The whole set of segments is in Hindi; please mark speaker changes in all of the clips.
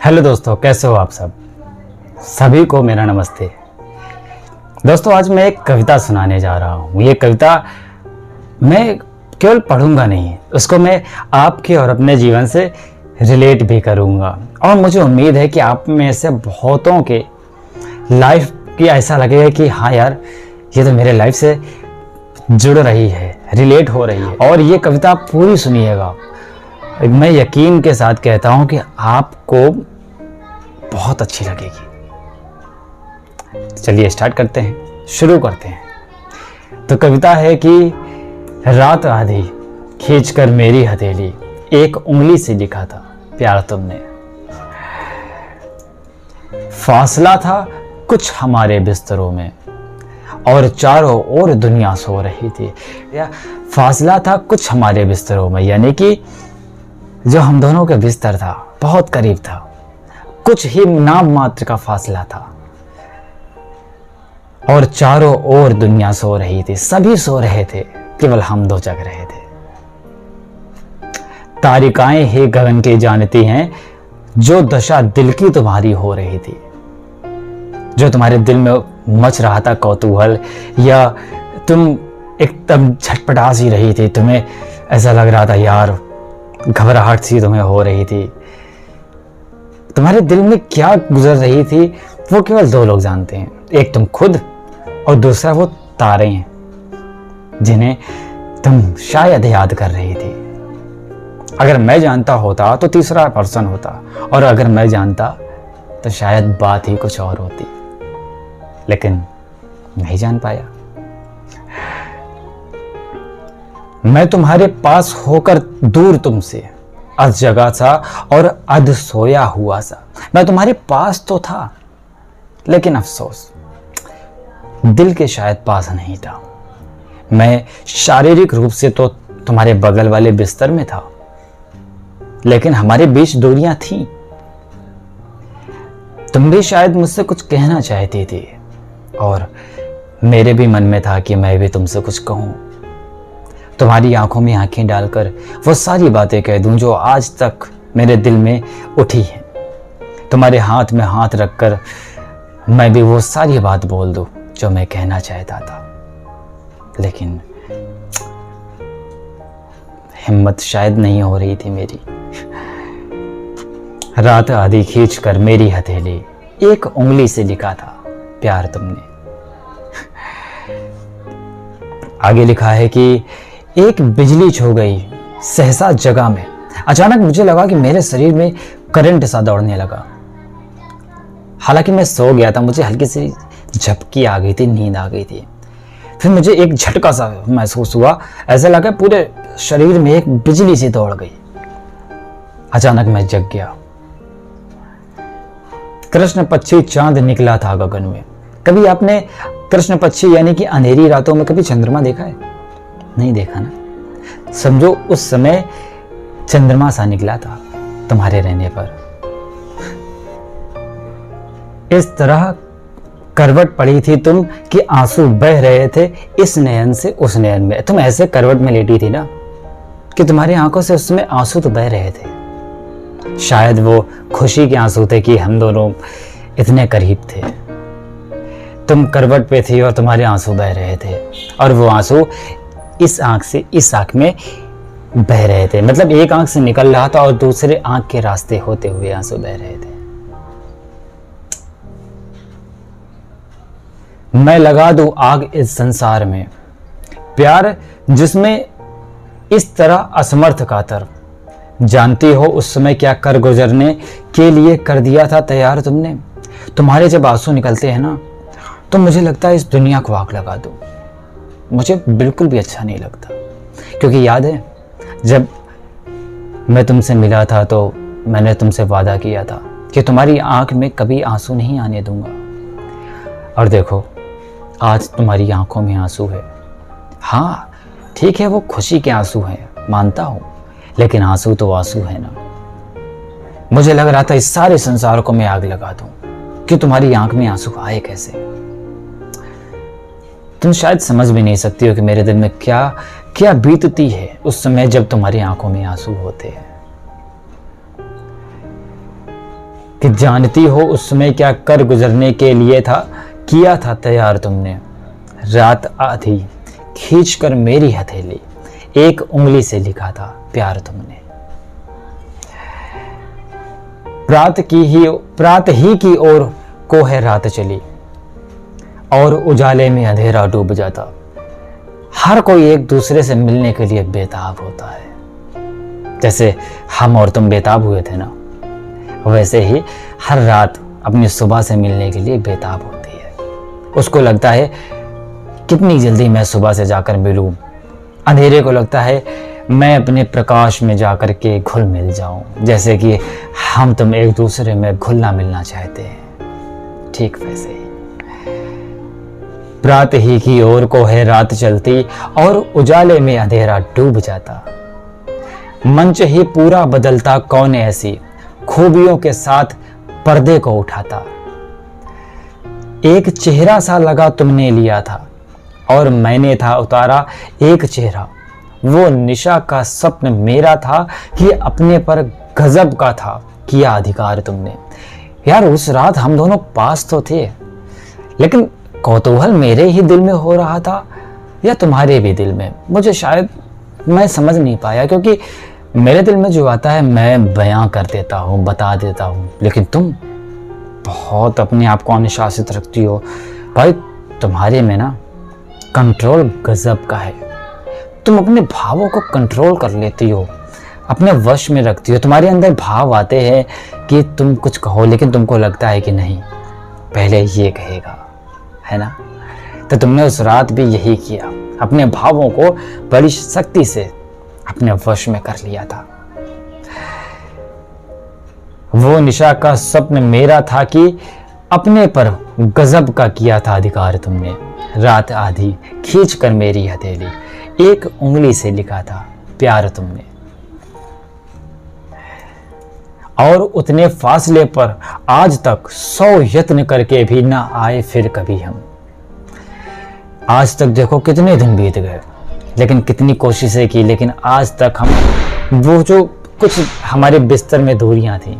Speaker 1: हेलो दोस्तों, कैसे हो आप सब? सभी को मेरा नमस्ते। दोस्तों, आज मैं एक कविता सुनाने जा रहा हूँ। ये कविता मैं केवल पढ़ूंगा नहीं, उसको मैं आपके और अपने जीवन से रिलेट भी करूंगा। और मुझे उम्मीद है कि आप में से बहुतों के लाइफ की ऐसा लगेगा कि हाँ यार, ये तो मेरे लाइफ से जुड़ रही है, रिलेट हो रही है। और ये कविता आप पूरी सुनिएगा। मैं यकीन के साथ कहता हूं कि आपको बहुत अच्छी लगेगी। चलिए स्टार्ट करते हैं, शुरू करते हैं। तो कविता है कि रात आधी खींचकर मेरी हथेली, एक उंगली से लिखा था प्यार तुमने। फासला था कुछ हमारे बिस्तरों में और चारों ओर दुनिया सो रही थी। या फासला था कुछ हमारे बिस्तरों में, यानी कि जो हम दोनों के बिस्तर था बहुत करीब था, कुछ ही नाम मात्र का फासला था। और चारों ओर दुनिया सो रही थी, सभी सो रहे थे, केवल हम दो जग रहे थे। तारिकाएं ही गगन की जानती हैं जो दशा दिल की तुम्हारी हो रही थी। जो तुम्हारे दिल में मच रहा था कौतूहल, या तुम एकदम झटपटा सी रही थी, तुम्हें ऐसा लग रहा था यार, घबराहट सी तुम्हें हो रही थी। तुम्हारे दिल में क्या गुजर रही थी वो केवल दो लोग जानते हैं, एक तुम खुद और दूसरा वो तारे हैं जिन्हें तुम शायद याद कर रही थी। अगर मैं जानता होता तो तीसरा पर्सन होता, और अगर मैं जानता तो शायद बात ही कुछ और होती, लेकिन नहीं जान पाया। मैं तुम्हारे पास होकर दूर तुमसे अध जगा सा और अध सोया हुआ सा। मैं तुम्हारे पास तो था, लेकिन अफसोस दिल के शायद पास नहीं था। मैं शारीरिक रूप से तो तुम्हारे बगल वाले बिस्तर में था, लेकिन हमारे बीच दूरियां थीं। तुम भी शायद मुझसे कुछ कहना चाहती थी, और मेरे भी मन में था कि मैं भी तुमसे कुछ कहूं। तुम्हारी आंखों में आंखें डालकर वो सारी बातें कह दूं जो आज तक मेरे दिल में उठी हैं। तुम्हारे हाथ में हाथ रखकर मैं भी वो सारी बात बोल दूं जो मैं कहना चाहता था, लेकिन हिम्मत शायद नहीं हो रही थी मेरी। रात आधी खींचकर मेरी हथेली, एक उंगली से लिखा था प्यार तुमने। आगे लिखा है कि एक बिजली छू गई सहसा जगह में। अचानक मुझे लगा कि मेरे शरीर में करंट सा दौड़ने लगा। हालांकि मैं सो गया था, मुझे हल्की सी झपकी आ गई थी, नींद आ गई थी। फिर मुझे एक झटका सा महसूस हुआ, ऐसा लगा पूरे शरीर में एक बिजली सी दौड़ गई। अचानक मैं जग गया। कृष्ण पक्षी चांद निकला था गगन में। कभी आपने कृष्ण पक्षी यानी कि अंधेरी रातों में कभी चंद्रमा देखा है? नहीं देखा ना? समझो उस समय चंद्रमा सा निकला था तुम्हारे रहने पर। इस तरह करवट पड़ी थी तुम कि आंसू बह रहे थे इस नयन से उस नयन में। तुम ऐसे करवट में लेटी थी ना कि तुम्हारी आंखों से उस समय आंसू तो बह रहे थे। शायद वो खुशी के आंसू थे कि हम दोनों इतने करीब थे। तुम करवट पे थी और तुम्हारे आंसू बह रहे थे, और वो आंसू इस आंख से इस आंख में बह रहे थे। मतलब एक आंख से निकल रहा था और दूसरे आंख के रास्ते होते हुए आंसू बह रहे थे। मैं लगा दूं आग इस संसार में, प्यार जिसमें इस तरह असमर्थ कातर। जानती हो उस समय क्या कर गुजरने के लिए कर दिया था तैयार तुमने। तुम्हारे जब आंसू निकलते हैं ना, तो मुझे लगता है इस दुनिया को आग लगा दूं। मुझे बिल्कुल भी अच्छा नहीं लगता, क्योंकि याद है जब मैं तुमसे मिला था तो मैंने तुमसे वादा किया था कि तुम्हारी आंख में कभी आंसू नहीं आने दूंगा। और देखो, आज तुम्हारी आंखों में आंसू है। हाँ ठीक है, वो खुशी के आंसू हैं, मानता हूं, लेकिन आंसू तो आंसू है ना। मुझे लग रहा था इस सारे संसार को मैं आग लगा दूं कि तुम्हारी आंख में आंसू आए कैसे। तुम शायद समझ भी नहीं सकती हो कि मेरे दिल में क्या क्या बीतती है उस समय जब तुम्हारी आंखों में आंसू होते हैं। कि जानती हो उस समय क्या कर गुजरने के लिए था, किया था तैयार तुमने। रात आधी खींच कर मेरी हथेली, एक उंगली से लिखा था प्यार तुमने। प्रात ही की ओर को है रात चली, और उजाले में अंधेरा डूब जाता। हर कोई एक दूसरे से मिलने के लिए बेताब होता है। जैसे हम और तुम बेताब हुए थे ना, वैसे ही हर रात अपनी सुबह से मिलने के लिए बेताब होती है। उसको लगता है कितनी जल्दी मैं सुबह से जाकर मिलूं। अंधेरे को लगता है मैं अपने प्रकाश में जाकर के घुल मिल जाऊं, जैसे कि हम तुम एक दूसरे में घुलना मिलना चाहते हैं। ठीक वैसे ही रात ही की ओर को है रात चलती, और उजाले में अंधेरा डूब जाता। मंच ही पूरा बदलता, कौन ऐसी खूबियों के साथ पर्दे को उठाता। एक चेहरा सा लगा तुमने लिया था, और मैंने था उतारा एक चेहरा। वो निशा का स्वप्न मेरा था, कि अपने पर गजब का था किया अधिकार तुमने। यार उस रात हम दोनों पास तो थे, लेकिन कौतूहल मेरे ही दिल में हो रहा था या तुम्हारे भी दिल में, मुझे शायद मैं समझ नहीं पाया। क्योंकि मेरे दिल में जो आता है मैं बयां कर देता हूँ, बता देता हूँ, लेकिन तुम बहुत अपने आप को अनुशासित रखती हो। भाई तुम्हारे में ना कंट्रोल गजब का है। तुम अपने भावों को कंट्रोल कर लेती हो, अपने वश में रखती हो। तुम्हारे अंदर भाव आते हैं कि तुम कुछ कहो, लेकिन तुमको लगता है कि नहीं पहले ये कहेगा, है ना। तो तुमने उस रात भी यही किया, अपने भावों को बड़ी शक्ति से अपने वश में कर लिया था। वो निशा का स्वप्न मेरा था, कि अपने पर गजब का किया था अधिकार तुमने। रात आधी खींच कर मेरी हथेली, एक उंगली से लिखा था प्यार तुमने। और उतने फासले पर आज तक 100 यत्न करके भी ना आए फिर कभी हम। आज तक देखो कितने दिन बीत गए, लेकिन कितनी कोशिशें की, लेकिन आज तक हम वो जो कुछ हमारे बिस्तर में दूरियां थी,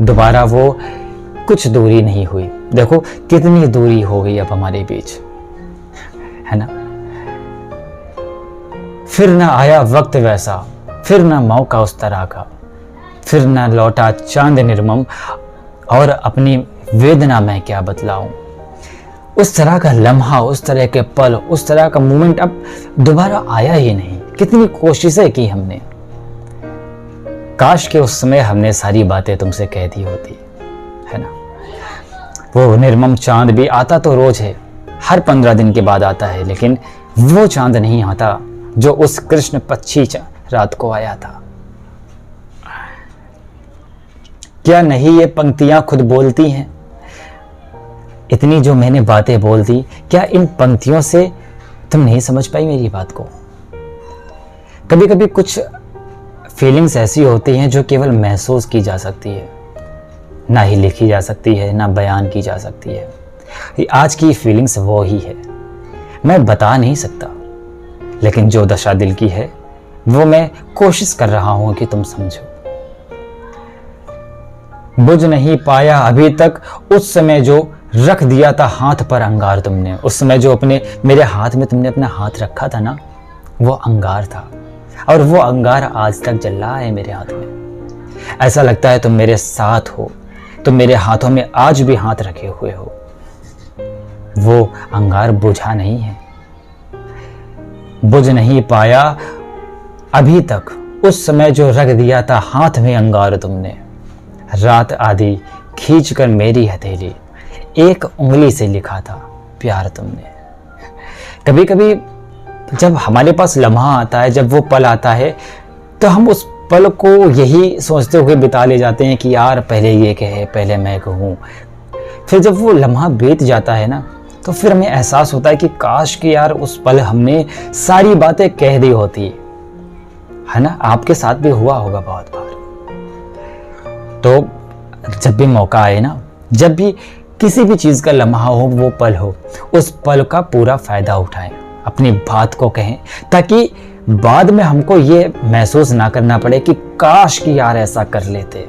Speaker 1: दोबारा वो कुछ दूरी नहीं हुई। देखो कितनी दूरी हो गई अब हमारे बीच, है ना। फिर ना आया वक्त वैसा, फिर ना मौका उस तरह का, फिर ना लौटा चांद निर्मम, और अपनी वेदना मैं क्या बतलाऊं। उस तरह का लम्हा, उस तरह के पल, उस तरह का मोमेंट अब दोबारा आया ही नहीं। कितनी कोशिशें की हमने, काश के उस समय हमने सारी बातें तुमसे कह दी होती, है ना। वो निर्मम चांद भी आता तो रोज है, हर 15 दिन के बाद आता है, लेकिन वो चांद नहीं आता जो उस कृष्ण पक्षी रात को आया था। क्या नहीं ये पंक्तियां खुद बोलती हैं? इतनी जो मैंने बातें बोल दी, क्या इन पंक्तियों से तुम नहीं समझ पाई मेरी बात को? कभी कभी कुछ फीलिंग्स ऐसी होती हैं जो केवल महसूस की जा सकती है, ना ही लिखी जा सकती है, ना बयान की जा सकती है। आज की फीलिंग्स वो ही है, मैं बता नहीं सकता, लेकिन जो दशा दिल की है वो मैं कोशिश कर रहा हूं कि तुम समझो। बुझ नहीं पाया अभी तक उस समय जो रख दिया था हाथ पर अंगार तुमने। उस समय जो अपने मेरे हाथ में तुमने अपना हाथ रखा था ना, वो अंगार था, और वो अंगार आज तक जल रहा है मेरे हाथ में। ऐसा लगता है तुम मेरे साथ हो, तुम मेरे हाथों में आज भी हाथ रखे हुए हो। वो अंगार बुझा नहीं है, बुझ नहीं पाया अभी तक उस समय जो रख दिया था हाथ में अंगार तुमने। रात आधी खींच कर मेरी हथेली, एक उंगली से लिखा था प्यार तुमने। कभी कभी जब हमारे पास लम्हा आता है, जब वो पल आता है, तो हम उस पल को यही सोचते हुए बिता ले जाते हैं कि यार पहले ये कहे, पहले मैं कहूँ। फिर जब वो लम्हा बीत जाता है ना, तो फिर हमें एहसास होता है कि काश कि यार उस पल हमने सारी बातें कह दी होती, है ना। आपके साथ भी हुआ होगा बहुत बार। तो जब भी मौका आए ना, जब भी किसी भी चीज़ का लम्हा हो, वो पल हो, उस पल का पूरा फायदा उठाएं, अपनी बात को कहें, ताकि बाद में हमको ये महसूस ना करना पड़े कि काश कि यार ऐसा कर लेते,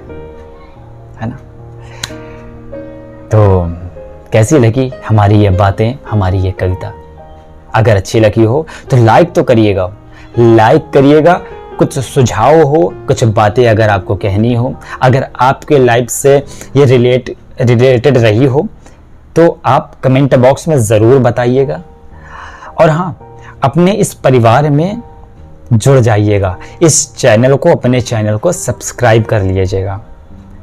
Speaker 1: है ना। तो कैसी लगी हमारी ये बातें, हमारी ये कविता? अगर अच्छी लगी हो तो लाइक तो करिएगा, लाइक करिएगा। कुछ सुझाव हो, कुछ बातें अगर आपको कहनी हो, अगर आपके लाइफ से ये रिलेटेड रही हो तो आप कमेंट बॉक्स में ज़रूर बताइएगा। और हाँ, अपने इस परिवार में जुड़ जाइएगा, इस चैनल को, अपने चैनल को सब्सक्राइब कर लीजिएगा,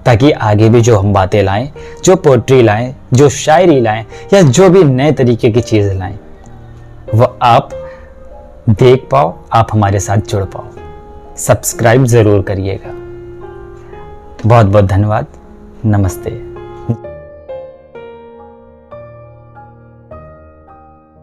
Speaker 1: ताकि आगे भी जो हम बातें लाएं, जो पोट्री लाएं, जो शायरी लाएं, या जो भी नए तरीके की चीज़ लाएं, वह आप देख पाओ, आप हमारे साथ जुड़ पाओ। सब्सक्राइब ज़रूर करिएगा। बहुत बहुत धन्यवाद। नमस्ते।